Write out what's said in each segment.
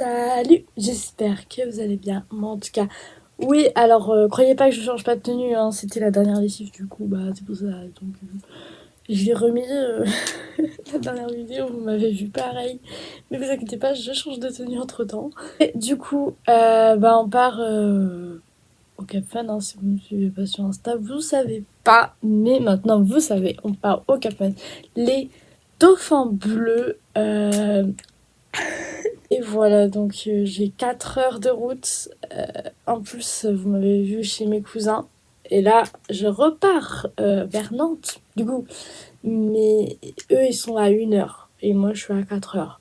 Salut, j'espère que vous allez bien. Moi en tout cas, oui, alors croyez pas que je change pas de tenue, hein, c'était la dernière lessive du coup, bah c'est pour ça. Donc je l'ai remis la dernière vidéo, vous m'avez vu pareil. Mais vous inquiétez pas, je change de tenue entre temps. Et du coup, bah on part au Cap Fan, hein, si vous ne me suivez pas sur Insta, vous savez pas, mais maintenant vous savez, on part au Cap Fan. Les dauphins bleus. Et voilà, donc j'ai 4 heures de route. En plus, vous m'avez vu chez mes cousins. Et là, je repars vers Nantes, du coup. Mais eux, ils sont à 1 heure. Et moi, je suis à 4 heures.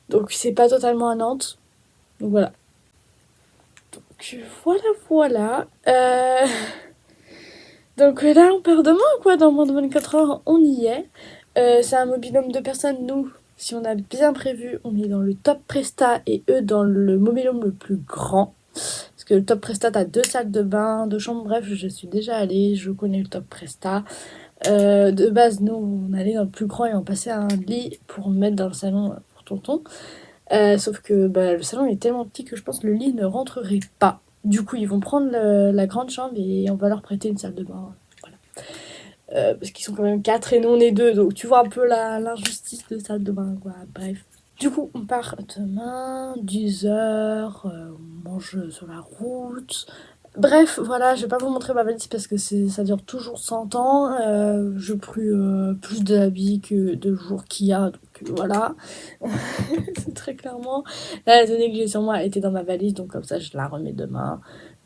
Donc, c'est pas totalement à Nantes. Donc, voilà. Donc, voilà. Donc là, on part demain, quoi. Dans moins de 24 heures, on y est. C'est un mobilhome de personnes. Nous, si on a bien prévu, on est dans le top Presta et eux dans le mobilhome le plus grand. Parce que le top Presta, t'as 2 salles de bain, 2 chambres. Bref, je suis déjà allée, je connais le top Presta. De base, nous, on allait dans le plus grand et on passait à un lit pour mettre dans le salon pour tonton. Sauf que bah, le salon est tellement petit que je pense que le lit ne rentrerait pas. Du coup, ils vont prendre la grande chambre et on va leur prêter une salle de bain. Voilà. Parce qu'ils sont quand même 4 et nous on est 2. Donc tu vois un peu l'injustice de salle de bain, quoi. Bref. Du coup, on part demain, 10 heures, on mange sur la route. Bref, voilà, je vais pas vous montrer ma valise parce que ça dure toujours 100 ans. Je pris plus d'habits que de jours qu'il y a, donc voilà. C'est très clairement. Là, la tenue que j'ai sur moi était dans ma valise, donc comme ça, je la remets demain.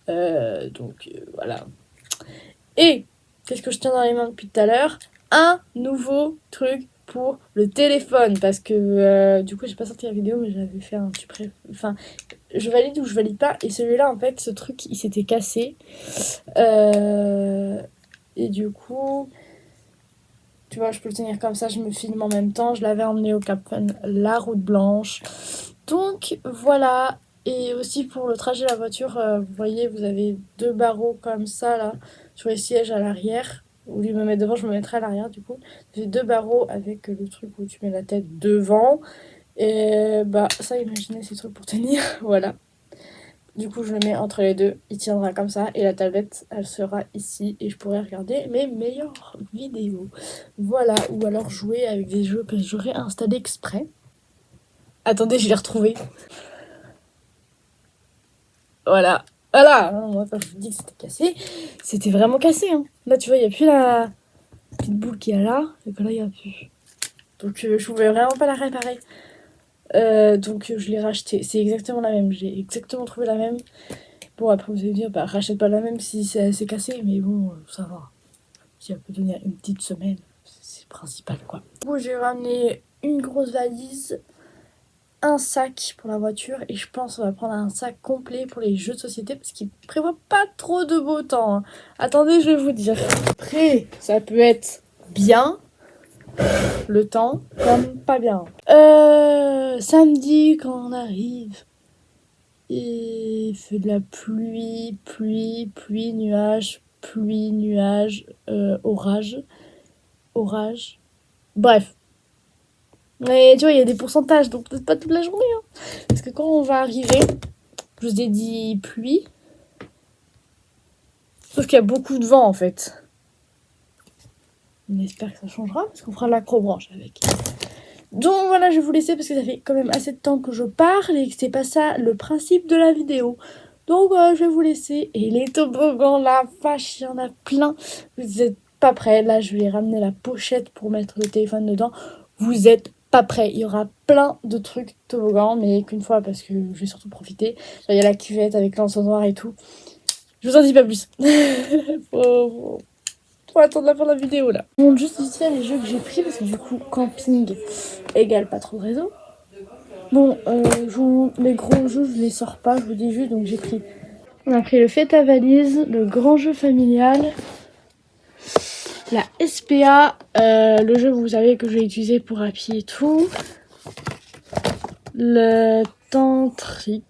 Voilà. Et qu'est-ce que je tiens dans les mains depuis tout à l'heure? Un nouveau truc pour le téléphone, parce que du coup j'ai pas sorti la vidéo, mais j'avais fait un enfin je valide ou je valide pas, et celui-là en fait ce truc il s'était cassé et du coup tu vois je peux le tenir comme ça, je me filme en même temps. Je l'avais emmené au Cap Fun, la route blanche, donc voilà. Et aussi pour le trajet de la voiture, vous voyez, vous avez 2 barreaux comme ça là sur les sièges à l'arrière. Au lieu de me mettre devant, je me mettrai à l'arrière du coup. J'ai 2 barreaux avec le truc où tu mets la tête devant. Et bah ça, imaginez ces trucs pour tenir, voilà. Du coup, je le mets entre les deux, il tiendra comme ça. Et la tablette, elle sera ici et je pourrai regarder mes meilleures vidéos. Voilà, ou alors jouer avec des jeux que j'aurais installés exprès. Attendez, je l'ai retrouvé. Voilà. Voilà, moi quand je vous dis que c'était cassé, c'était vraiment cassé. Hein. Là, tu vois, il n'y a plus la petite boule qu'il y a là, et que là, il n'y a plus. Donc, je pouvais vraiment pas la réparer. Donc, je l'ai racheté. C'est exactement la même. J'ai exactement trouvé la même. Bon, après, vous allez dire, bah, rachète pas la même si c'est cassé, mais bon, ça va. Si elle peut tenir une petite semaine, c'est le principal, quoi. Bon, j'ai ramené une grosse valise, un sac pour la voiture et je pense qu'on va prendre un sac complet pour les jeux de société parce qu'il prévoit pas trop de beau temps. Attendez, je vais vous dire. Après, ça peut être bien le temps comme pas bien. Samedi quand on arrive, il fait de la pluie, nuage, orage. Bref. Mais tu vois, il y a des pourcentages, donc peut-être pas toute la journée. Hein. Parce que quand on va arriver, je vous ai dit pluie. Sauf qu'il y a beaucoup de vent en fait. On espère que ça changera parce qu'on fera l'acrobranche avec. Donc voilà, je vais vous laisser parce que ça fait quand même assez de temps que je parle et que c'est pas ça le principe de la vidéo. Donc je vais vous laisser. Et les toboggans, la vache, il y en a plein. Vous êtes pas prêts. Là, je vais ramener la pochette pour mettre le téléphone dedans. Vous êtes pas prêts. Il y aura plein de trucs toboggans, mais qu'une fois parce que je vais surtout profiter. Il y a la cuvette avec l'encensoir et tout. Je vous en dis pas plus. Faut attendre la fin de la vidéo là. Je montre juste vite fait les jeux que j'ai pris parce que du coup, camping égale pas trop de réseau. Bon, les gros jeux, je les sors pas, je vous dis juste, donc j'ai pris. On a pris le Fête à valise, le grand jeu familial, la SPA, le jeu, vous savez, que j'ai utilisé pour Happy et tout, le Tantrix.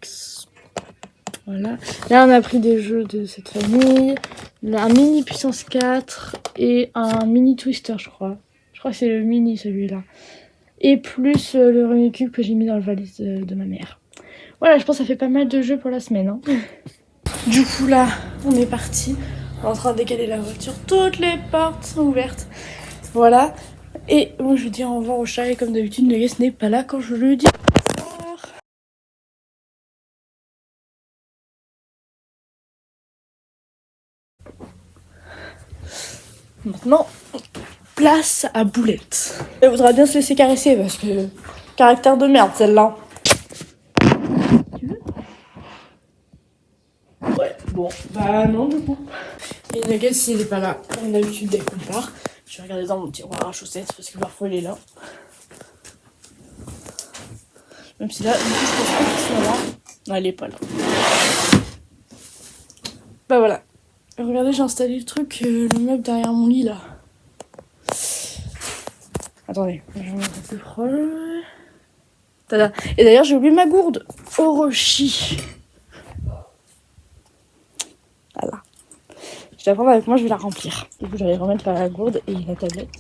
Voilà. Là, on a pris des jeux de cette famille, un mini puissance 4 et un mini Twister, je crois. Je crois que c'est le mini celui-là. Et plus le Rummy Cube que j'ai mis dans le valise de ma mère. Voilà, je pense que ça fait pas mal de jeux pour la semaine. Hein. Du coup, là, on est parti. On est en train de décaler la voiture. Toutes les portes sont ouvertes. Voilà. Et moi, je vais dire au revoir au chat. Et comme d'habitude, Nuggets n'est pas là quand je le dis. Maintenant, place à Boulette. Elle voudra bien se laisser caresser parce que caractère de merde celle-là. Tu veux? Ouais, bon, bah non du coup. Et Nuggets, s'il est pas là, comme d'habitude dès qu'on part, je vais regarder dans mon tiroir à chaussettes parce que parfois il est là. Même si là, du coup, je pense pas qu'il soit là. Non, elle est pas là. Bah voilà. Regardez, j'ai installé le truc, le meuble derrière mon lit là. Attendez, je vais mettre un peu proche. Tada. Et d'ailleurs, j'ai oublié ma gourde. Orochi. Voilà. Je vais la prendre avec moi, je vais la remplir. Du coup, j'allais remettre la gourde et la tablette.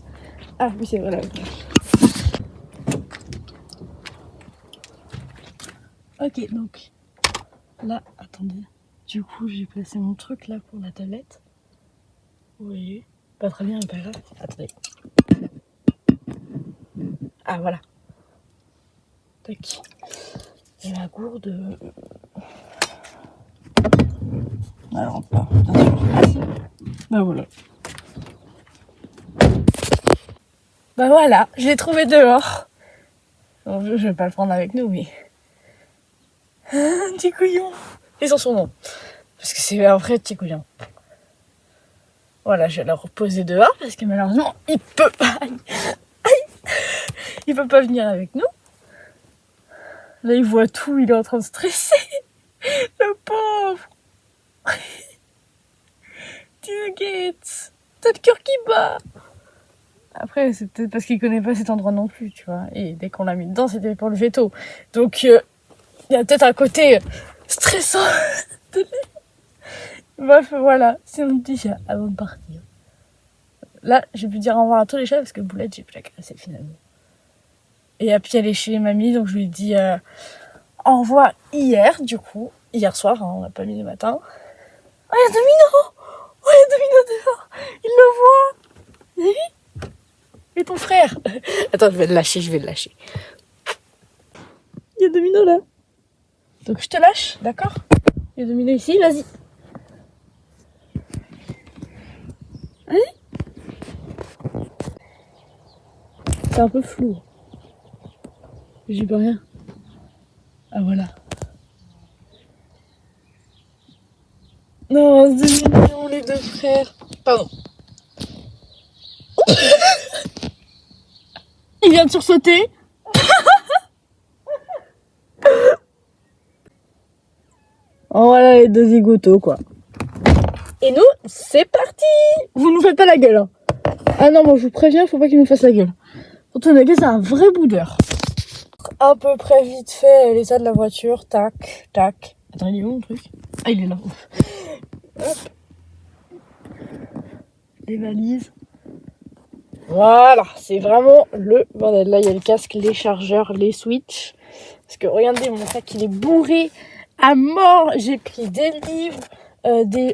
Ah oui, c'est vrai, là. Ok, donc là, attendez. Du coup, j'ai placé mon truc là pour la tablette. Vous voyez, pas très bien, mais pas grave. Attendez. Ah, voilà. Tac. Et la gourde. Alors, pas, bien sûr. Ah si. Bah voilà. Bah voilà, je l'ai trouvé dehors. Bon, je vais pas le prendre avec nous, mais. Un petit couillon. Et sans son nom. Parce que c'est un vrai petit couillon. Voilà, je vais la reposer dehors parce que malheureusement, il peut pas. Il peut pas venir avec nous. Là, il voit tout, il est en train de stresser. Le pauvre. Nuggets, t'as le cœur qui bat. Après, c'est peut-être parce qu'il connaît pas cet endroit non plus, tu vois. Et dès qu'on l'a mis dedans, c'était pour le veto. Donc, il y a peut-être un côté stressant. Bref, voilà, c'est mon petit chat avant de partir. Là, j'ai pu dire au revoir à tous les chats parce que Boulette, j'ai pu la caresser finalement. Et puis elle est chez mamie, donc je lui ai dit au revoir hier, du coup. Hier soir, hein, on l'a pas mis le matin. Oh, il y a Domino! Oh, il y a Domino dehors! Il le voit! Vous avez vu? Et ton frère? Attends, je vais le lâcher. Il y a Domino là. Donc je te lâche, d'accord? Il y a Domino ici, vas-y. Allez. C'est un peu flou. J'y peux rien. Ah voilà. Non, c'est mignon les deux frères. Pardon. Il vient de sursauter. Oh voilà les deux zigotos quoi. Et nous, c'est parti. Vous nous faites pas la gueule. Hein. Ah non, bon je vous préviens, faut pas qu'il nous fasse la gueule. Surtout Nuggets, c'est un vrai boudeur. À peu près vite fait l'état de la voiture, tac, tac. Attends, il est où mon truc? Ah, il est là. Hop. Les valises. Voilà, c'est vraiment le bordel. Là, il y a le casque, les chargeurs, les switches. Parce que regardez, mon sac, il est bourré à mort. J'ai pris des livres,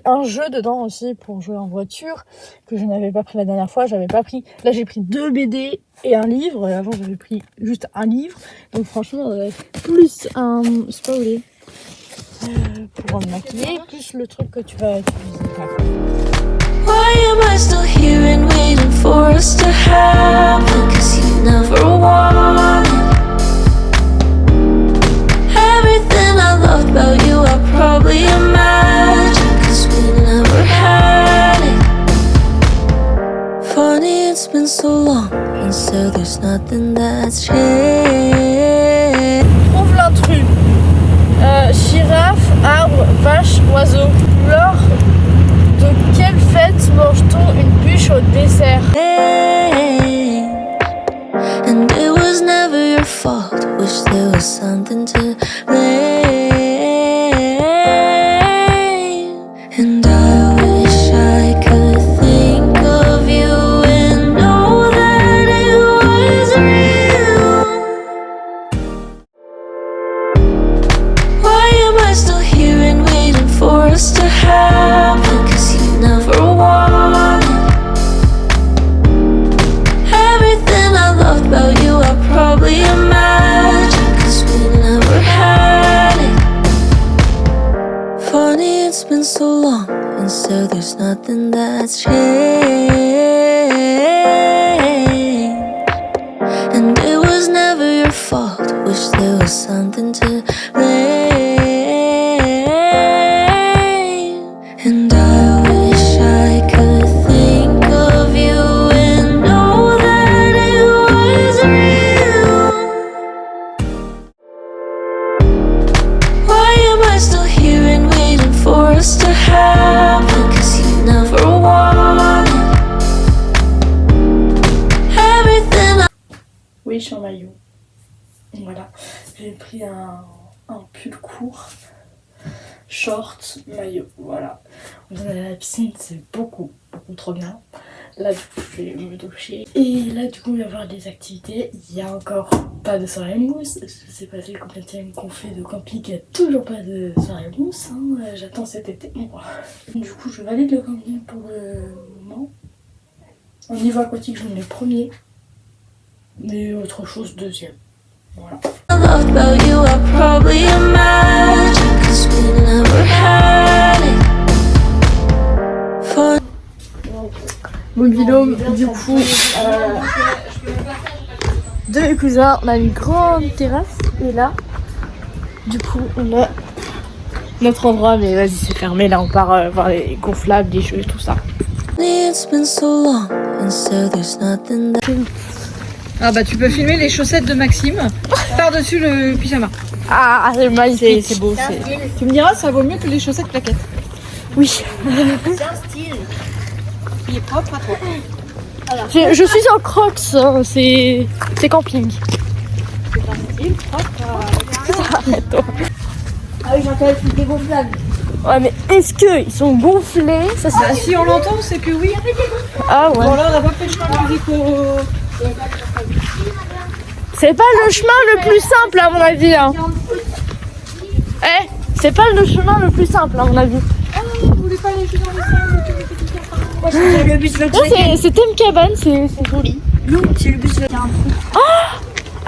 un jeu dedans aussi pour jouer en voiture que je n'avais pas pris la dernière fois. J'avais pas pris. Là, j'ai pris 2 BD et un livre. Avant, j'avais pris juste un livre. Donc, franchement, plus un. Je sais pas où il est. Pour me maquiller, plus le truc que tu vas utiliser. Why am I still here and waiting for us to happen? 'Cause you never wanted everything I loved about you. I probably imagined 'cause we never had it. Funny, it's been so long, and so there's nothing that's changed. Trouve l'intrus. Girafe, arbre, vache, oiseau. Lors de quelle fête mange-t-on une bûche au dessert? And it was never your fault. Wish there was something to blame. And I wish I could think of you and know that it was real. so there's nothing that's changed. And it was never your fault. Wish there was something to blame. And I wish I could think of you and know that it was real. Why am I still here and waiting for us to happen? 'Cause you never wanted everything. Oui, je suis en maillot. Voilà, j'ai pris un pull court, short, maillot, voilà. On est à la piscine, c'est beaucoup trop bien. Là, du coup, je vais me doucher. Et là, du coup, il va y avoir des activités. Il n'y a encore pas de soirée mousse. Je sais pas combien de temps qu'on fait de camping, il n'y a toujours pas de soirée mousse. Hein. J'attends cet été. Moi. Du coup, je valide le camping pour le moment. Au niveau aquatique, je mets premier. Mais autre chose, deuxième. Voilà. I loved about you, I probably imagine, 'cause we never had it. For Mobilhome, du coup, de mes cousins, on a une grande terrasse et là, du coup, on a notre endroit, mais vas-y, c'est fermé. Là, on part voir les gonflables, les jeux, tout ça. it's been so long, and so there's nothing that. Ah bah tu peux filmer les chaussettes de Maxime par-dessus le pyjama. Ah, c'est magnifique. C'est beau. Tu me diras, ça vaut mieux que les chaussettes plaquettes. Oui. Il est propre à toi. Je suis en crocs, hein, c'est camping. Arrête-toi. Ah oui, j'entends le truc dégonflable. Ouais, mais est-ce qu'ils sont gonflés? Ça, c'est... Ah, si on l'entend, c'est que oui. Ah ouais. Bon là, on n'a pas fait le chemin musique au... C'est pas le chemin le plus simple à mon avis. Hein. Eh, c'est pas le chemin le plus simple à mon avis. Vous voulez pas aller jouer dans les salles? Le bus Non, c'est Thème Cabane, c'est joli. Non, c'est le bus Ah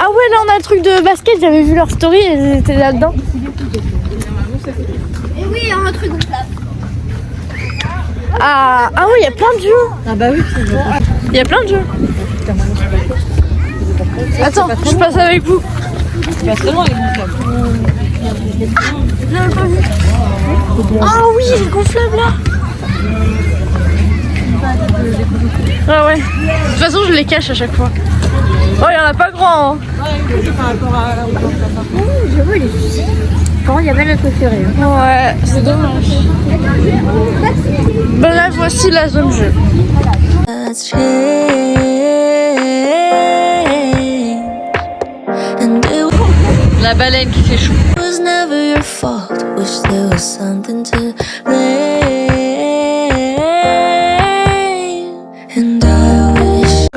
ouais, là on a le truc de basket, j'avais vu leur story, elles étaient là-dedans. Et oui, il y a un truc gonflable. Ah ouais, il y a plein de jeux. Ah bah oui, c'est bon. Il y a plein de jeux. Attends, je passe avec vous. Tu vas très loin les gonflables. Ah oui, les gonflables là. Ah ouais. De toute façon, je les cache à chaque fois. Oh, il y en a pas grand. Hein. Par rapport à la J'avoue, il est soucis. Quand il y avait notre préféré. Ouais, c'est dommage. Ben là, voici la zone jeu. That's changed. And it La baleine qui fait chou. was never your fault. Wish there was something to blame. And I wish.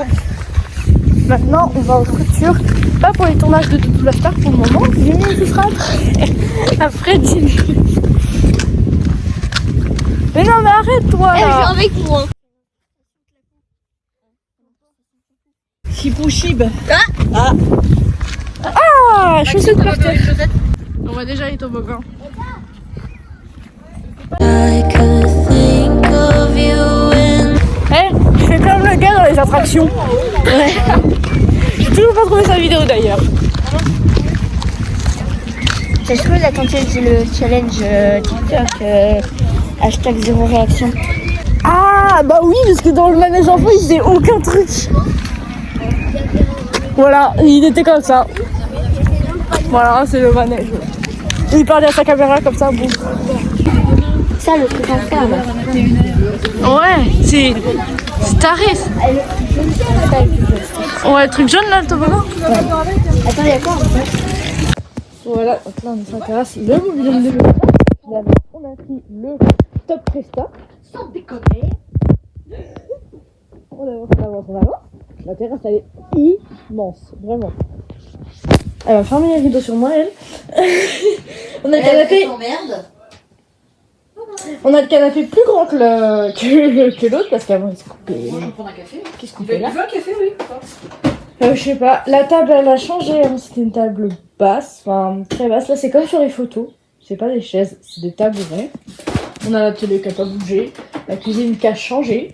Maintenant, on va aux structures. Pas pour les tournages de Doudou la Star pour le moment, mais ce sera après. Après 10 minutes. Mais non, mais arrête-toi Je viens là. avec moi. Chipou chib. Ah, chaussettes par terre. On voit déjà les toboggans. I could think of you and Eh, je fais comme le gars dans les attractions. Ouais. J'ai toujours pas trouvé sa vidéo d'ailleurs. Est-ce que vous avez tenté le challenge TikTok hashtag 0 réaction? Ah, bah oui, parce que dans le manège enfant, il faisait aucun truc. Voilà, il était comme ça. Voilà, c'est le manège. Il parlait à sa caméra comme ça, bon. Ça, le truc à faire. Ouais, c'est taré. Ouais, le truc jaune là, le toboggan. Attends, il y a quoi en fait? Voilà, donc là on est sur la terrasse, le mobilier de Presta. Finalement, on a pris le top Presta. Sans déconner. On avance. La terrasse elle est immense, vraiment. Elle va fermer les rideaux sur moi, elle. On a le canapé. On a le canapé plus grand que l'autre parce qu'avant il se coupait. Qu'est-ce qu'on fait là? Tu veux un café, oui? Je sais pas, la table elle a changé, hein. C'était une table basse, enfin très basse. Là c'est comme sur les photos, c'est pas des chaises, c'est des tables vraies. On a la télé qui a pas bougé. La cuisine qui a changé.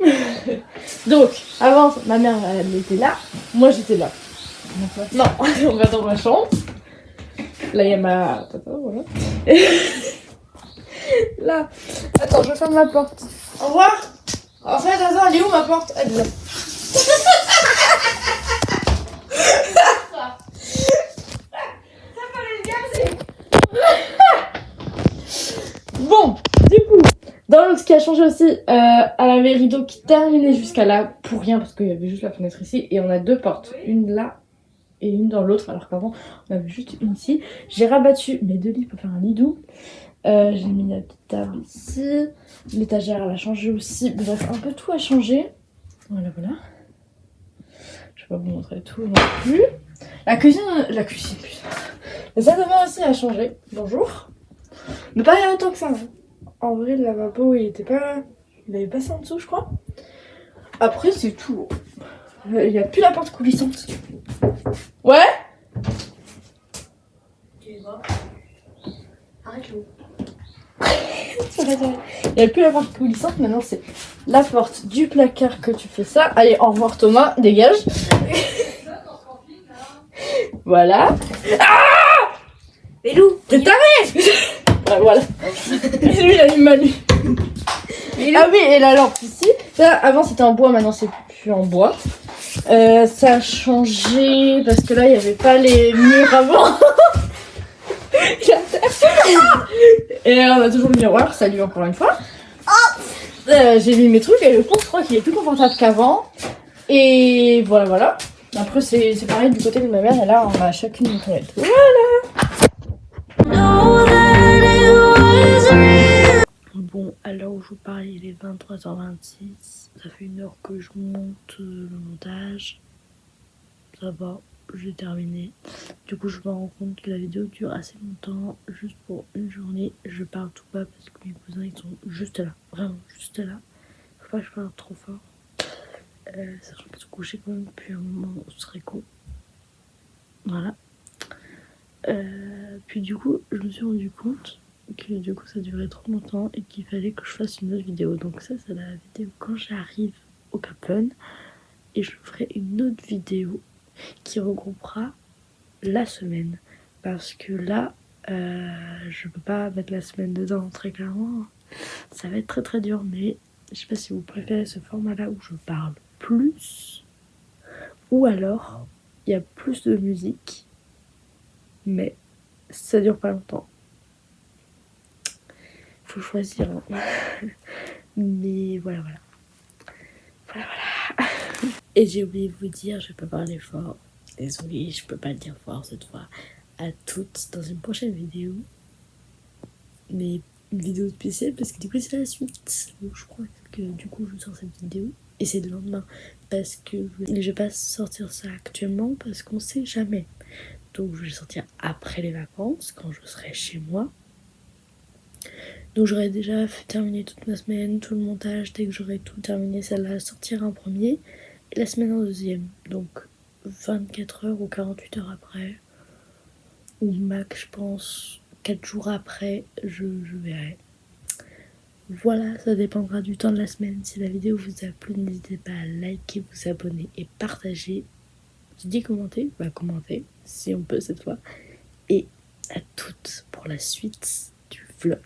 Donc, avant, ma mère, elle était là. Moi, j'étais là. Non, on va dans ma chambre. Là, il y a ma papa, voilà. Là, attends, je ferme la porte. Au revoir. En fait, attends, elle est où ma porte? Elle est là. Bon, du coup, dans l'autre, ce qui a changé aussi, elle avait rideau qui terminait jusqu'à là, pour rien, parce qu'il y avait juste la fenêtre ici, et on a deux portes, une là et une dans l'autre, alors qu'avant, on avait juste une ici. J'ai rabattu mes deux lits pour faire un lit doux. J'ai mis la petite table ici, l'étagère, elle a changé aussi, bref, un peu tout a changé. Voilà, voilà. Je vais pas vous montrer tout non plus. La cuisine, putain. La salle de bain aussi a changé. Bonjour. Mais pas autant que ça. Hein. En vrai, le lavabo, il avait pas ça en dessous, je crois. Après, c'est tout. Il n'y a plus la porte coulissante. Ouais. Arrête-le. Il n'y a plus la porte coulissante, maintenant c'est la porte du placard que tu fais ça. Allez, au revoir Thomas, dégage. Voilà. Ah, Lélou, t'es taré. Ah, voilà. Lui, il a une manu. Ah oui, et la lampe ici. Ça, avant c'était en bois, maintenant c'est plus en bois. Ça a changé parce que là, il n'y avait pas les murs avant. Et on a toujours le miroir, salut encore une fois. J'ai mis mes trucs et le pont, je crois qu'il est plus confortable qu'avant. Et voilà, voilà. Après, c'est pareil du côté de ma mère, et là, on a chacune une toilette. Know that it was real. Bon, à l'heure où je vous parle, il est 23h26. Ça fait 1 heure que je monte le montage. Ça va, j'ai terminé. Du coup, je me rends compte que la vidéo dure assez longtemps. Juste pour une journée, je parle tout bas parce que mes cousins ils sont juste là. Vraiment, juste là. Faut pas que je parle trop fort. Sachant qu'ils sont couchés quand même depuis un moment, ce serait cool. Voilà. Puis du coup, je me suis rendu compte que du coup ça durait trop longtemps et qu'il fallait que je fasse une autre vidéo. Donc ça, c'est la vidéo quand j'arrive au Cap Fun. Et je ferai une autre vidéo qui regroupera la semaine. Parce que là, je peux pas mettre la semaine dedans, très clairement. Ça va être très très dur, mais je sais pas si vous préférez ce format-là où je parle plus. Ou alors, il y a plus de musique, mais ça dure pas longtemps. Faut choisir. Hein. Mais voilà, voilà. Voilà, voilà. Et j'ai oublié de vous dire, je peux parler fort. Désolée, je peux pas le dire fort cette fois. À toutes dans une prochaine vidéo. Mais une vidéo spéciale parce que du coup c'est la suite. Donc je crois que du coup je sors cette vidéo. Et c'est le lendemain. Parce que je vais pas sortir ça actuellement parce qu'on sait jamais. Donc je vais sortir après les vacances quand je serai chez moi. Donc j'aurai déjà terminé toute ma semaine, tout le montage. Dès que j'aurai tout terminé, celle-là sortira en premier. Et la semaine en deuxième. Donc 24 heures ou 48 heures après. Ou max, je pense, 4 jours après, je verrai. Voilà, ça dépendra du temps de la semaine. Si la vidéo vous a plu, n'hésitez pas à liker, vous abonner et partager. Je dis commenter, bah commenter, si on peut cette fois. Et à toutes pour la suite du vlog.